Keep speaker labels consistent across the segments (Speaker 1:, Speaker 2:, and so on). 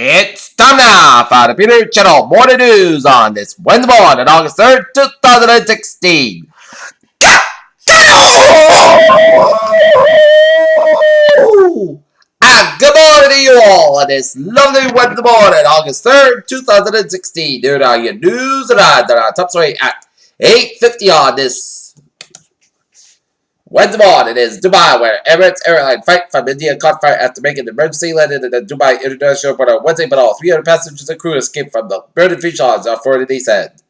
Speaker 1: It's time now for the Peter Channel Morning News on this Wednesday morning, August 3rd, 2016. And good morning to you all on this lovely Wednesday morning, August 3rd, 2016. Here are your news and odds on our top story at 8:50 on this Wednesday morning. It is Dubai, where Emirates airline fight from India caught fire after making an emergency landing in the Dubai International Airport on Wednesday, but all 300 passengers and crew escaped from the burning fuselage on Friday, they said.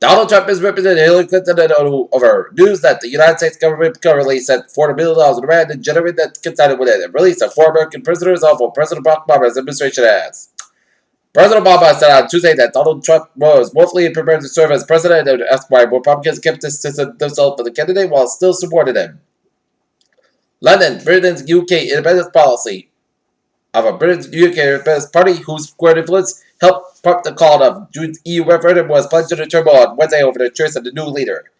Speaker 1: Donald Trump is representing Hillary Clinton over news that the United States government currently sent $400 million in demand and generated that coincided with it and release of 4 American prisoners off what President Barack Obama's administration has. President Obama said on Tuesday that Donald Trump was woefully prepared to serve as president and asked why Republicans kept distancing themselves from the candidate while still supporting him. London, Britain's UK independence policy of a British UK independence party whose square influence helped prompt the call of June's EU referendum was plunged into turmoil on Wednesday over the choice of the new leader.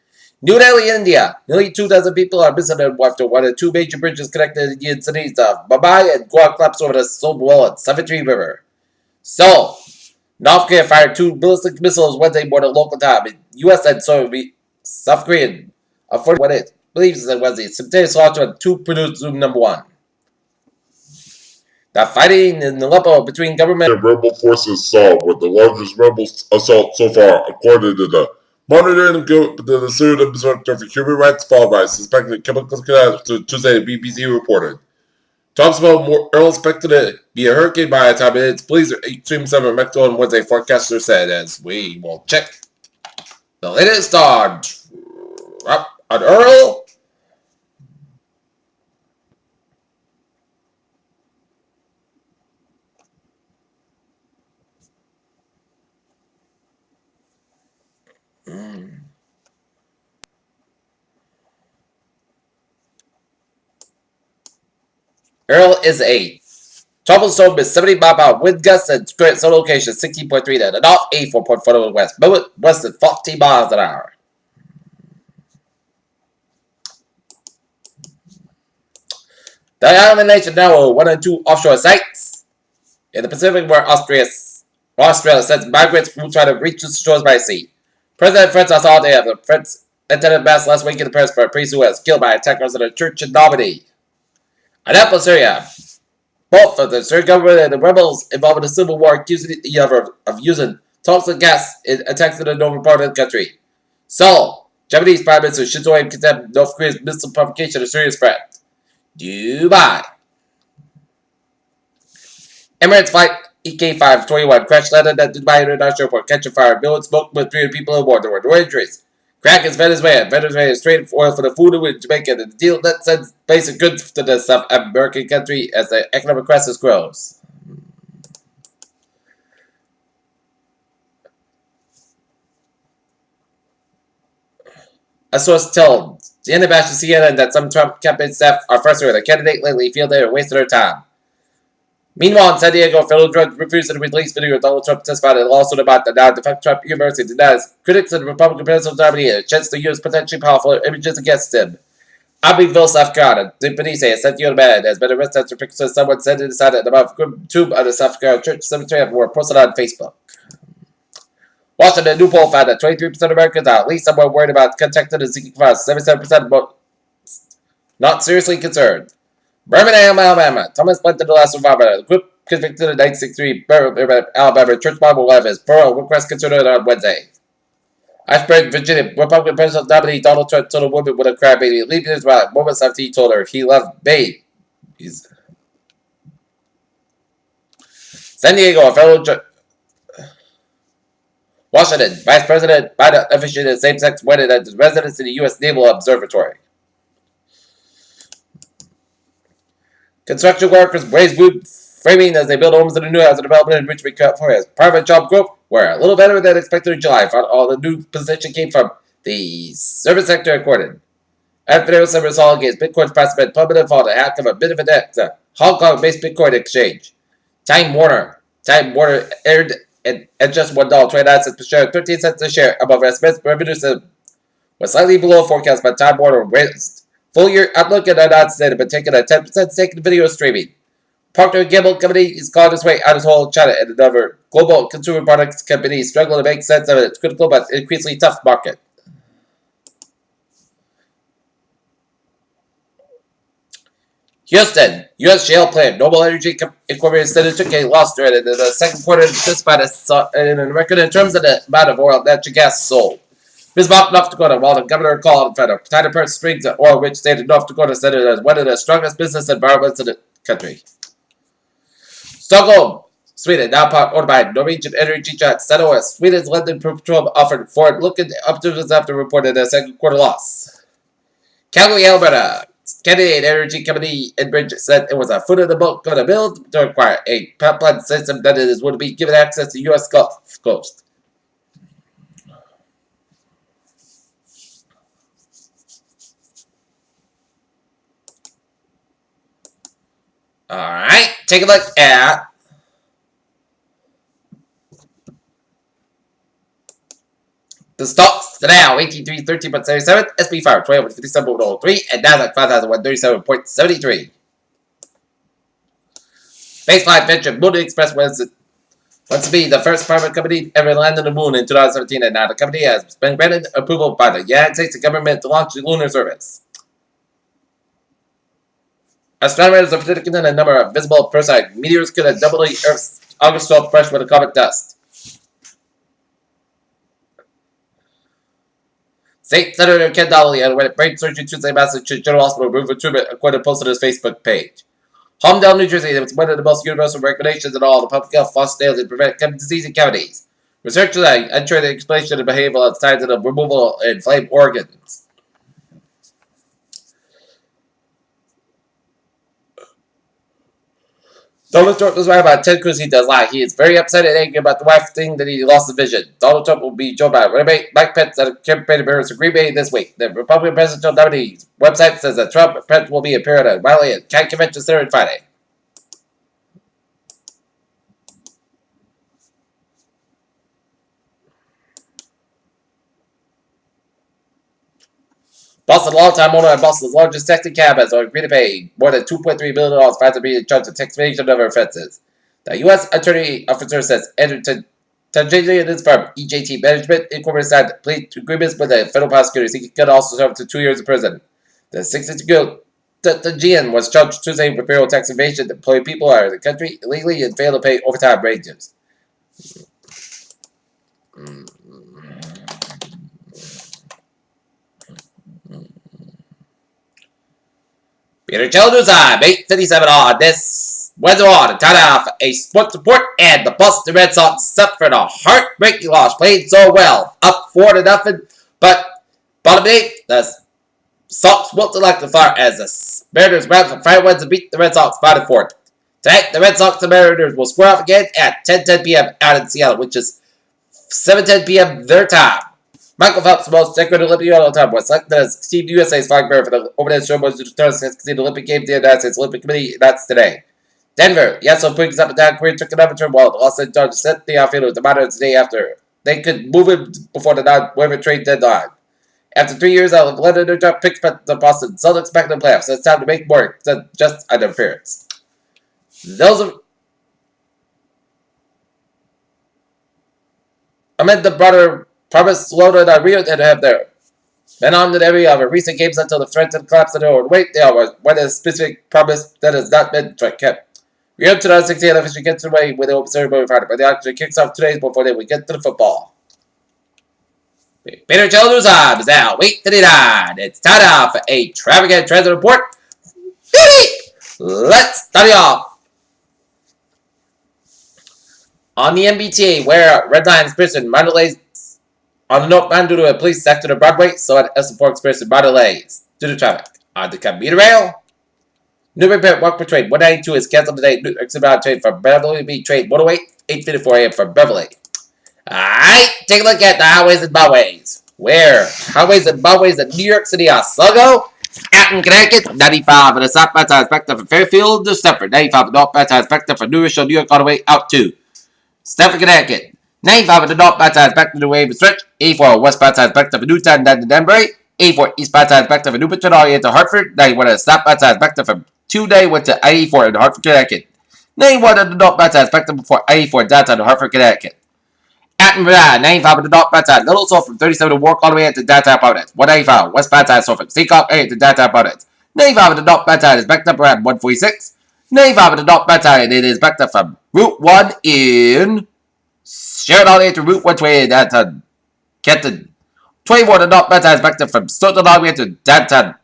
Speaker 1: New Delhi, India. Nearly 2,000 people are missing after one of the two major bridges connecting the Indian cities of Mumbai and Goa collapsed over the Somme Savitri River. So, North Korea fired 2 ballistic missiles Wednesday morning local time. U.S. and South Korean afforded what it believes it was the simultaneous launch of 2 produced Zoom number 1. The fighting in Aleppo between government
Speaker 2: and rebel forces saw was the largest rebel assault so far, according to the monitoring of the Syrian Observatory for Human Rights, followed by suspected chemical catastrophe. Tuesday, the BBC reported. Talks about Earl expected to be a hurricane by the time it's police extreme summer in Mexico and Wednesday forecaster said as we will check the latest on Earl. Earl is a troublesome with 70 mile per hour wind gusts and current zone location 16.3 at an off 84.4 west, west at 40 miles an hour. The island nation now are 1 and 2 offshore sites in the Pacific where Australia sends migrants who try to reach the shores by sea. President Francois Hollande of the French attended mass last week in Paris for a priest who was killed by attackers at a church in Normandy. Aleppo, Syria. Both of the Syrian government and the rebels involved in the civil war accusing the other of using toxic gas in attacks in the northern part of the country. Seoul, Japanese Prime Minister Shinzo Abe condemned North Korea's missile provocation a serious threat. Dubai. Emirates flight EK521 crash landed at Dubai International Airport, catching fire, billowing smoke with 300 people aboard. There were no injuries. Crack is Venezuela. Venezuela is trading oil for the food in Jamaica. The deal that sends basic goods to the South American country as the economic crisis grows. A source told the international CNN that some Trump campaign staff are frustrated. The candidate lately feel they are wasting their time. Meanwhile, in San Diego, federal judge refused to release video of Donald Trump testified in a lawsuit about the now-defunct Trump University denies critics of the Republican presidential nominee a chance to use potentially powerful images against him. Abbeville, South Carolina. The police say a 7-year-old man has been arrested after pictures of someone sent inside an above tomb of the South Carolina church cemetery were posted on Facebook. Washington, new poll found that 23% of Americans are at least somewhat worried about contacting and seeking files. 77% not seriously concerned. Birmingham, Alabama. Thomas Blunt, the last survivor. The group convicted in 1963 Birmingham, Alabama church Bible left his parole request considered on Wednesday. Ashburn, Virginia. Republican presidential nominee Donald Trump told a woman with a crybaby leaving his wallet. Moments after he told her he loved Babe. San Diego, a fellow judge. Washington, Vice President Biden officiated a same-sex wedding at his residence in the U.S. Naval Observatory. Construction workers raise wood framing as they build homes in the new housing development in Richmond, California's private job group were a little better than expected in July. All the new position came from the service sector, according. After the summer saw against Bitcoin's price had plummeted following a hack of a bit of a net. Hong Kong-based Bitcoin exchange. Time Warner earned at just $1.29 per share, 13 cents a share above estimates. Revenues was slightly below forecast, but Time Warner raised full-year outlook and announced they had been taking a 10% stake in video streaming.
Speaker 1: Procter & Gamble Company is calling its way out of whole China and another global consumer products company struggling to make sense of its critical but increasingly tough market. Houston, U.S. shale plant Noble Energy Incorporated said it took a loss during it in the second quarter despite a record in terms of the amount of oil and natural gas sold. Bismarck, North Dakota, while the governor called for the tighter purse strings at oil-rich state of North Dakota, said it as one of the strongest business environments in the country. Stockholm, Sweden, now owned by Norwegian energy giant Statoil. Sweden's London Petroleum offered forward-looking opportunities after reporting their second quarter loss. Calgary, Alberta, Canadian energy company Enbridge said it was a foot of the boat going to build to acquire a pipeline system that is would be given access to U.S. Gulf Coast. Alright, take a look at the stocks today are 13.77, SP 512 57.03, and Nasdaq 5,137.73. Baseline venture Moon Express wants to be the first private company ever land on the moon in 2017, and now the company has been granted approval by the United States government to launch the lunar service. Astronomers are predicting a number of visible Perseid meteors could have doubled the Earth's August 12th fresh with a comet dust. State Senator Ken Donnelly had a brain surgery Tuesday Massachusetts General Hospital room for treatment, according to post on his Facebook page. Homedale, New Jersey, was one of the most universal recommendations in all the public health foster daily to prevent disease in cavities. Researchers are unsure the explanation of behavioral signs of the removal of inflamed organs. Donald Trump was right about Ted Cruz. He does lie. He is very upset and angry about the wife thing that he lost the vision. Donald Trump will be joined by Mike Pence at a campaign appearance in Green Bay this week. The Republican presidential nominee's website says that Trump and Pence will be appearing at a rally at County Convention Center on Friday. Boston longtime owner of Boston's largest taxi cab has agreed to pay more than $2.3 billion fines to be charged with tax evasion and other offenses. The U.S. Attorney Officer says Andrew Tajani and his firm, EJT Management, Incorporated, signed plea agreements with the federal prosecutors. He could also serve up to 2 years in prison. The 62-year-old Tajian was charged Tuesday with federal tax evasion, employing people out of the country illegally and failed to pay overtime wages. Peter Childers on 8:57 on this Wednesday on time off a sports report, and the Boston Red Sox suffered a heartbreaking loss. Played so well, up 4-0, but bottom 8, the Sox won't elect the fire as the Mariners round for 5 wins to beat the Red Sox 5-4. Tonight, the Red Sox and Mariners will square off again at 10:10 p.m. out in Seattle, which is 7:10 p.m. their time. Michael Phelps, the most decorated Olympian of all time, was selected as Team USA's flag bearer for the overhead ceremony to return to the Olympic Games. The United States Olympic Committee announced today. Denver, yes, so brings up and down career took another turn while the Los Angeles Dodgers sent the outfield with the Mariners the day after. They could move him before the non-waiver trade deadline. After 3 years out of London, their draft picks the Boston Celtics back in the playoffs, so it's time to make more than just an appearance. Those are amid the broader promise loaded on Rio and have their been on the area of recent games until the threatened collapse of their own weight. They are one a specific promise that has not been kept. Rio 2016 officially gets away with the open ceremony Friday, but the auction kicks off 2 days before they will get to the football. Peter Childers on is now 8:39. It's time now for a traffic and transit report. Let's start it off on the MBTA, where Red Line experiencing minor delays on the northbound due to a police accident on Broadway, so at S4 experiencing minor delays due to traffic. On the commuter rail, New Repair Walk per train 192 is canceled today. New exit train from Beverly Beach train 108, 8:54 a.m. from Beverly. Alright, take a look at the highways and byways. Where highways and byways in New York City are Sluggo, Acton, Connecticut, 95 and the southbound side inspector from Fairfield to Stamford, 95 and the northbound side inspector from New Rochelle, New York, all the way out to Stamford, Connecticut. 95 at the northbound side back to the Wave Stretch, 84 westbound side back to Newtown down to Danbury, 84 eastbound side back to Newport all the way to Hartford, 91 at the southbound side back to from 2 day went to 84 in Hartford, Connecticut.
Speaker 2: Name one of the adult bats expected before 84 downtown Hartford, Connecticut. At Miranda, 95 of the adult bats Little Soul from 37 to work all the way to downtown Providence. 185 West Bats Soul from Seacock area to downtown Providence. 95 of the adult bats is backed up around 146. 95 of the adult bats it is backed up from Route 1 in Sheridan all the way to Route 128 downtown Kenton. 24 of the adult bats is backed up from Stoughton all the way to downtown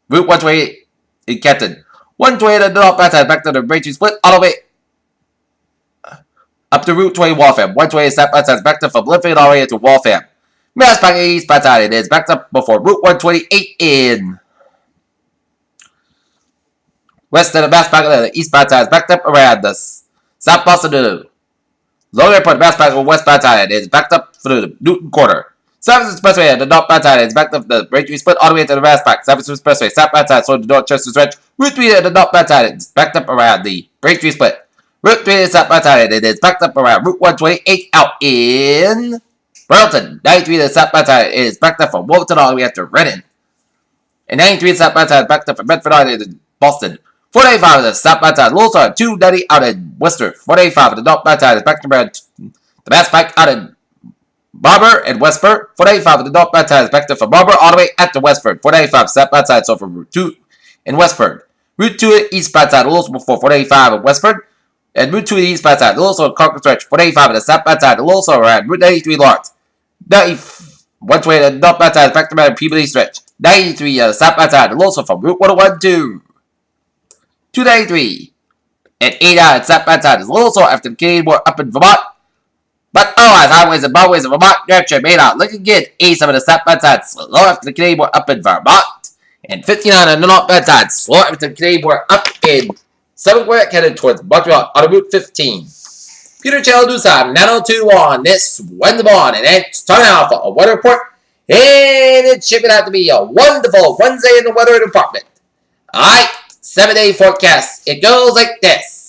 Speaker 2: Route 128 in Kenton. 128 of the adult bats is backed up to Braintree Split all the way up to Route 20 Waltham. 128 South Bats backed up from Linfield all the way to Waltham. Mass Park East Bats it is backed up before Route 128 in west of the Mass Park. The East Bats is backed up around the South Boston. Long Airport Mass Park West Bats is backed up through the Newton Quarter. Service Expressway, the North Bats is backed up the Braintree Split all the way to the Mass Park. Service Expressway, South Bats so the Dorchester Stretch. Route 3 of the North Bats is backed up around the Braintree Split. Route 3 is South Bats it is backed up around Route 128 out in Burlington. 93 to South Bats is backed up from Wilmington all the way up to Reading. And 93 South Bats is backed up from Medford all the way to Boston. 485 of the South Bats Lowell 290 out in Worcester. 485 of the North Bats is backed up around the Mass Pike out in Barber and Westford. 485 of the North Bats is backed up from Barber all the way up to Westford. 485 South Bats so from Route 2 in Westford. Route 2 East Bats Lowell before 485 of Westford. And Route 2 of the East Bats Lowell Concord Stretch. 485 of the South Bats Lowell around Route 93 Lawrence. 120 of the North Bats is backed up around Peabody Stretch. 93 of the South Bats Lowell from Route 101 to 293. And 8 out of South Bats is Lowell after the Canadian War up in Vermont. But otherwise, highways and byways of Vermont, New Hampshire made out looking good. 87 of the South Bats slow after the Canadian War up in Vermont. And 59 of the North Bats slow after the Canadian War up in Suffolk, headed towards Montreal on Route 15. Peter Channel News Time 9:02 on this Wednesday morning. And it's time now for a weather report. And it's shaping out to be a wonderful Wednesday in the weather department. Alright, 7-day forecast. It goes like this.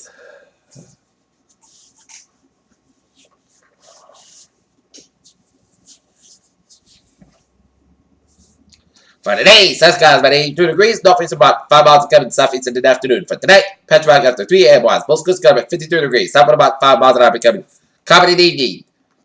Speaker 2: For today, sun skies about 82 degrees, northeast about 5 miles coming southeast in the afternoon. For tonight, Petrograd after 3 a.m. wise, most good skies about 53 degrees, south about 5 miles an hour becoming coming in the evening.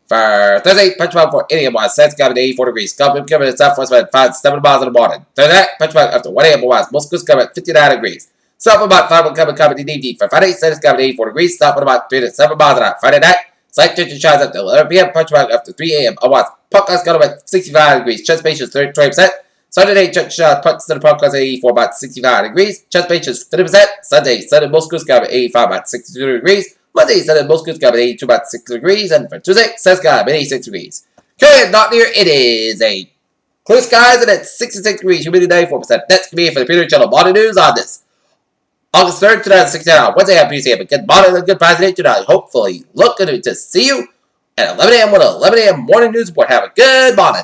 Speaker 2: For Thursday, Petrograd for 8 a.m. wise, sun skies about 84 degrees, coming in the southwest about 5 to 7 miles in the morning. Thursday, Petrograd after 1 a.m. wise, most good skies about 59 degrees, south about 5 coming in the evening. For Friday, sun skies about 84 degrees, south about 3 to 7 miles an hour. Friday night, slight change in showers after 11 p.m. Petrograd after 3 a.m. wise, podcast got about 65 degrees, chest space is 20%. Sunday, church puts to the podcast 84 about 65 degrees. Chest space is 30%. Sunday, most good sky about 85 about 62 degrees. Monday, most good sky about 82 about 6 degrees. And for Tuesday, sun sky about 86 degrees. Currently, not near, it is a clear skies and it's 66 degrees, humidity 94%. That's going to be it for the Peter Channel Morning News on this August 3rd, 2016. On Wednesday, I'm PCA, but good morning and good positive tonight. Hopefully, looking to see you at 11 a.m. with 11 a.m. morning news report. Have a good morning.